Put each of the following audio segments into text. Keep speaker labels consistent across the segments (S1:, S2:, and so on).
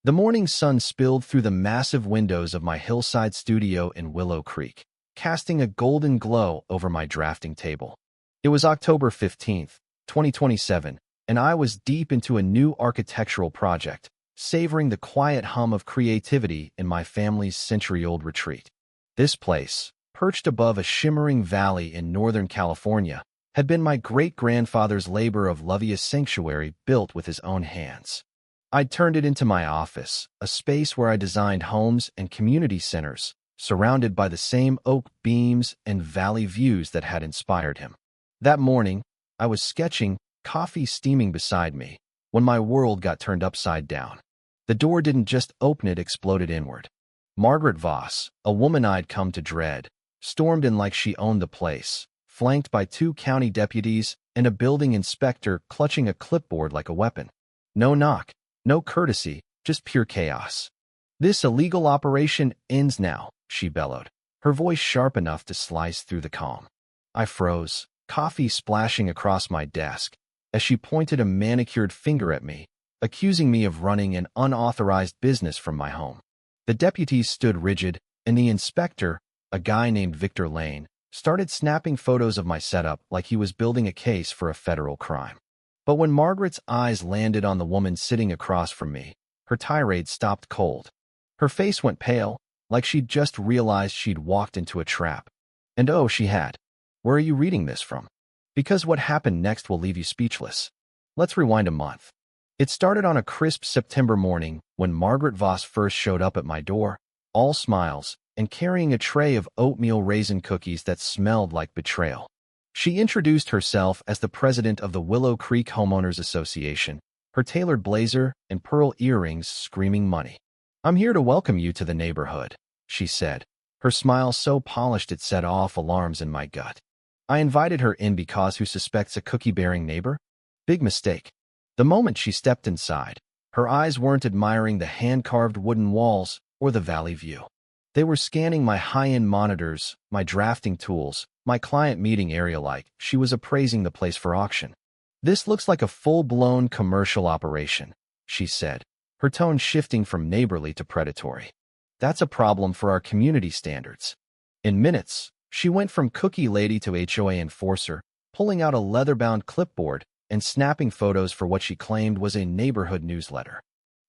S1: The morning sun spilled through the massive windows of my hillside studio in Willow Creek, casting a golden glow over my drafting table. It was October 15th, 2027, and I was deep into a new architectural project, savoring the quiet hum of creativity in my family's century-old retreat. This place, perched above a shimmering valley in Northern California, had been my great-grandfather's labor of love sanctuary built with his own hands. I'd turned it into my office, a space where I designed homes and community centers, surrounded by the same oak beams and valley views that had inspired him. That morning, I was sketching, coffee steaming beside me, when my world got turned upside down. The door didn't just open, it exploded inward. Margaret Voss, a woman I'd come to dread, stormed in like she owned the place, flanked by 2 county deputies and a building inspector clutching a clipboard like a weapon. No knock, no courtesy, just pure chaos. "This illegal operation ends now," she bellowed, her voice sharp enough to slice through the calm. I froze, coffee splashing across my desk, as she pointed a manicured finger at me, accusing me of running an unauthorized business from my home. The deputies stood rigid, and the inspector, a guy named Victor Lane, started snapping photos of my setup like he was building a case for a federal crime. But when Margaret's eyes landed on the woman sitting across from me, her tirade stopped cold. Her face went pale, like she'd just realized she'd walked into a trap. And oh, she had. "Where are you reading this from? Because what happened next will leave you speechless. Let's rewind a month." It started on a crisp September morning when Margaret Voss first showed up at my door, all smiles, and carrying a tray of oatmeal raisin cookies that smelled like betrayal. She introduced herself as the president of the Willow Creek Homeowners Association, her tailored blazer and pearl earrings screaming money. "I'm here to welcome you to the neighborhood," she said, her smile so polished it set off alarms in my gut. I invited her in because who suspects a cookie-bearing neighbor? Big mistake. The moment she stepped inside, her eyes weren't admiring the hand-carved wooden walls or the valley view. They were scanning my high-end monitors, my drafting tools, my client meeting area like she was appraising the place for auction. "This looks like a full-blown commercial operation," she said, her tone shifting from neighborly to predatory. "That's a problem for our community standards." In minutes, she went from cookie lady to HOA enforcer, pulling out a leather-bound clipboard and snapping photos for what she claimed was a neighborhood newsletter.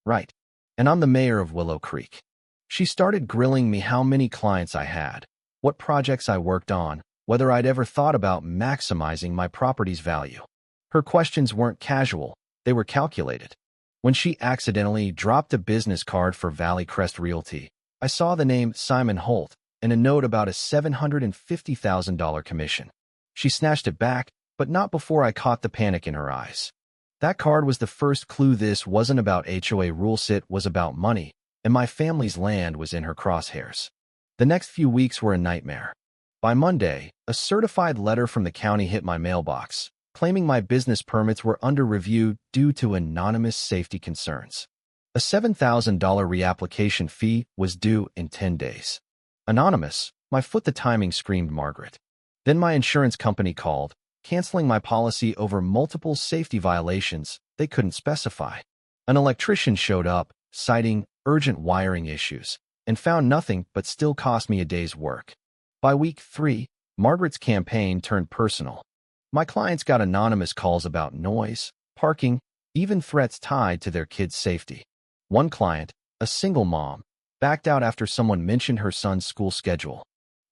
S1: Right. And I'm the mayor of Willow Creek. She started grilling me how many clients I had, what projects I worked on, whether I'd ever thought about maximizing my property's value. Her questions weren't casual, they were calculated. When she accidentally dropped a business card for Valley Crest Realty, I saw the name Simon Holt and a note about a $750,000 commission. She snatched it back, but not before I caught the panic in her eyes. That card was the first clue this wasn't about HOA rules, it was about money, and my family's land was in her crosshairs. The next few weeks were a nightmare. By Monday, a certified letter from the county hit my mailbox, claiming my business permits were under review due to anonymous safety concerns. A $7,000 reapplication fee was due in 10 days. Anonymous, my foot the timing, screamed Margaret. Then my insurance company called, canceling my policy over multiple safety violations they couldn't specify. An electrician showed up, citing urgent wiring issues, and found nothing but still cost me a day's work. By week 3, Margaret's campaign turned personal. My clients got anonymous calls about noise, parking, even threats tied to their kids' safety. One client, a single mom, backed out after someone mentioned her son's school schedule.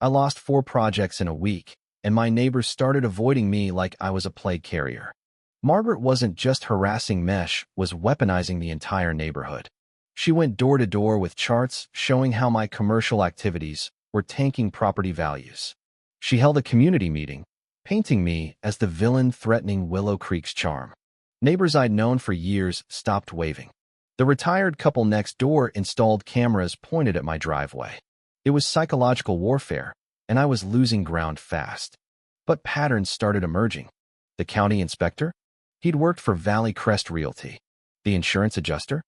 S1: I lost 4 projects in a week, and my neighbors started avoiding me like I was a plague carrier. Margaret wasn't just harassing Mesh, was weaponizing the entire neighborhood. She went door to door with charts showing how my commercial activities were tanking property values. She held a community meeting, painting me as the villain threatening Willow Creek's charm. Neighbors I'd known for years stopped waving. The retired couple next door installed cameras pointed at my driveway. It was psychological warfare, and I was losing ground fast. But patterns started emerging. The county inspector? He'd worked for Valley Crest Realty. The insurance adjuster?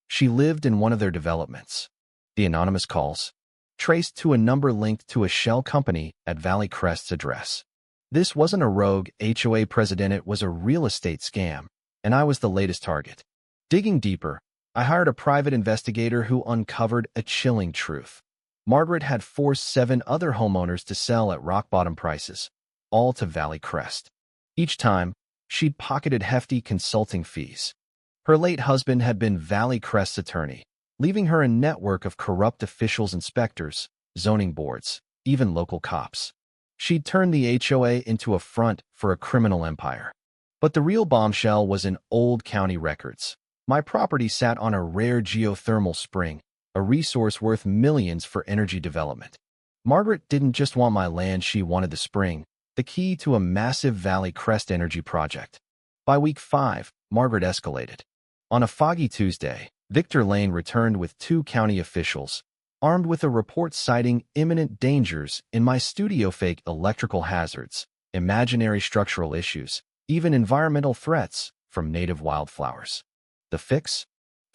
S1: She lived in one of their developments. The anonymous calls? Traced to a number linked to a shell company at Valley Crest's address. This wasn't a rogue HOA president, it was a real estate scam, and I was the latest target. Digging deeper, I hired a private investigator who uncovered a chilling truth. Margaret had forced 7 other homeowners to sell at rock-bottom prices, all to Valley Crest. Each time, she'd pocketed hefty consulting fees. Her late husband had been Valley Crest's attorney, leaving her a network of corrupt officials, inspectors, zoning boards, even local cops. She'd turned the HOA into a front for a criminal empire. But the real bombshell was in old county records. My property sat on a rare geothermal spring, a resource worth millions for energy development. Margaret didn't just want my land, she wanted the spring, the key to a massive Valley Crest energy project. By week 5, Margaret escalated. On a foggy Tuesday, Victor Lane returned with 2 county officials, armed with a report citing imminent dangers in my studio, fake electrical hazards, imaginary structural issues, even environmental threats from native wildflowers. The fix?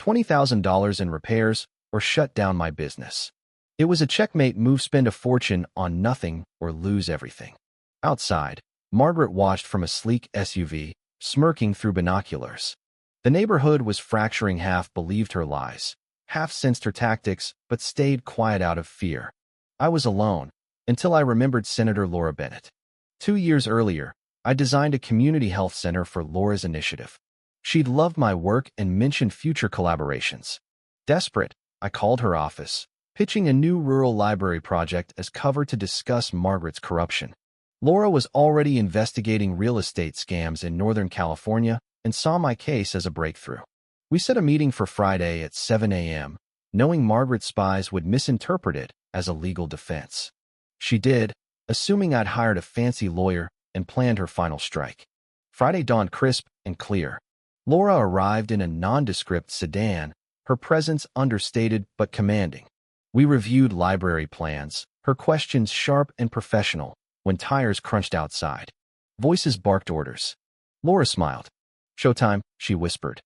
S1: $20,000 in repairs or shut down my business. It was a checkmate move, spend a fortune on nothing or lose everything. Outside, Margaret watched from a sleek SUV, smirking through binoculars. The neighborhood was fracturing, half believed her lies, half sensed her tactics, but stayed quiet out of fear. I was alone, until I remembered Senator Laura Bennett. 2 years earlier, I designed a community health center for Laura's initiative. She'd loved my work and mentioned future collaborations. Desperate, I called her office, pitching a new rural library project as cover to discuss Margaret's corruption. Laura was already investigating real estate scams in Northern California and saw my case as a breakthrough. We set a meeting for Friday at 7 a.m., knowing Margaret's spies would misinterpret it as a legal defense. She did, assuming I'd hired a fancy lawyer and planned her final strike. Friday dawned crisp and clear. Laura arrived in a nondescript sedan, her presence understated but commanding. We reviewed library plans, her questions sharp and professional, when tires crunched outside. Voices barked orders. Laura smiled. "Showtime," she whispered.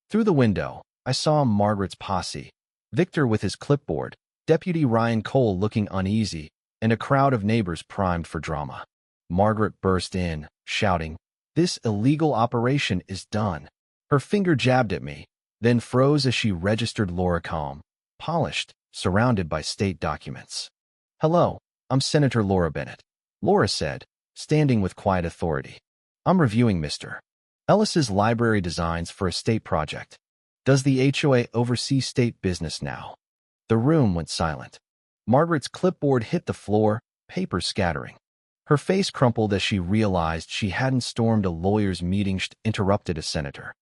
S1: Through the window, I saw Margaret's posse. Victor with his clipboard, Deputy Ryan Cole looking uneasy, and a crowd of neighbors primed for drama. Margaret burst in, shouting, "This illegal operation is done." Her finger jabbed at me, then froze as she registered Laura, calm, polished, surrounded by state documents. "Hello, I'm Senator Laura Bennett," Laura said, standing with quiet authority. "I'm reviewing Mr. Ellis's library designs for a state project. Does the HOA oversee state business now?" The room went silent. Margaret's clipboard hit the floor, papers scattering. Her face crumpled as she realized she hadn't stormed a lawyer's meeting, interrupted a senator.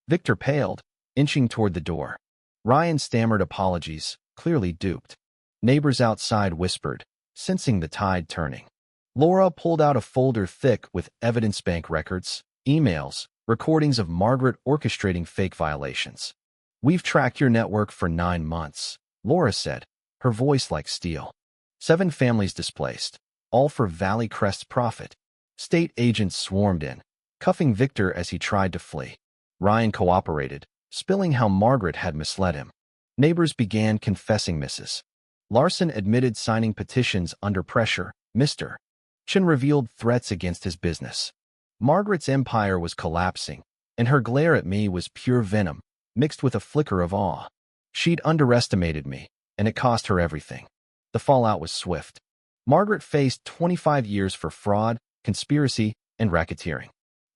S1: Victor paled, inching toward the door. Ryan stammered apologies, clearly duped. Neighbors outside whispered, sensing the tide turning. Laura pulled out a folder thick with evidence, bank records, emails, recordings of Margaret orchestrating fake violations. "We've tracked your network for 9 months, Laura said, her voice like steel. 7 families displaced, all for Valley Crest's profit. State agents swarmed in, cuffing Victor as he tried to flee. Ryan cooperated, spilling how Margaret had misled him. Neighbors began confessing. Mrs. Larson admitted signing petitions under pressure. Mr. Chin revealed threats against his business. Margaret's empire was collapsing, and her glare at me was pure venom, mixed with a flicker of awe. She'd underestimated me, and it cost her everything. The fallout was swift. Margaret faced 25 years for fraud, conspiracy, and racketeering.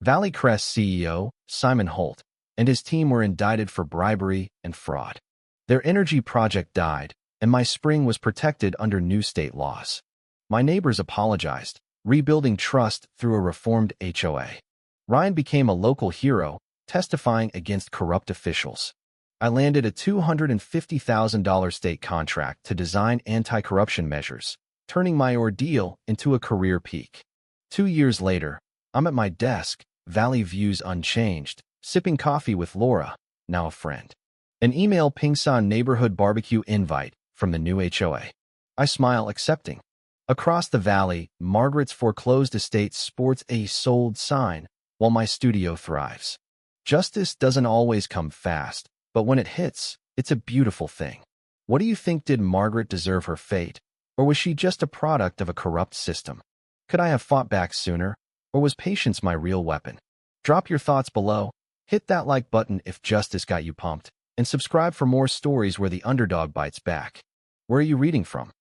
S1: Valley Crest CEO, Simon Holt, and his team were indicted for bribery and fraud. Their energy project died, and my spring was protected under new state laws. My neighbors apologized, rebuilding trust through a reformed HOA. Ryan became a local hero, testifying against corrupt officials. I landed a $250,000 state contract to design anti-corruption measures, turning my ordeal into a career peak. 2 years later, I'm at my desk, Valley views unchanged, sipping coffee with Laura, now a friend. An email pings on neighborhood barbecue invite from the new HOA. I smile, accepting. Across the valley, Margaret's foreclosed estate sports a sold sign, while my studio thrives. Justice doesn't always come fast, but when it hits, it's a beautiful thing. What do you think? Did Margaret deserve her fate, or was she just a product of a corrupt system? Could I have fought back sooner, or was patience my real weapon? Drop your thoughts below. Hit that like button if justice got you pumped, and subscribe for more stories where the underdog bites back. Where are you reading from?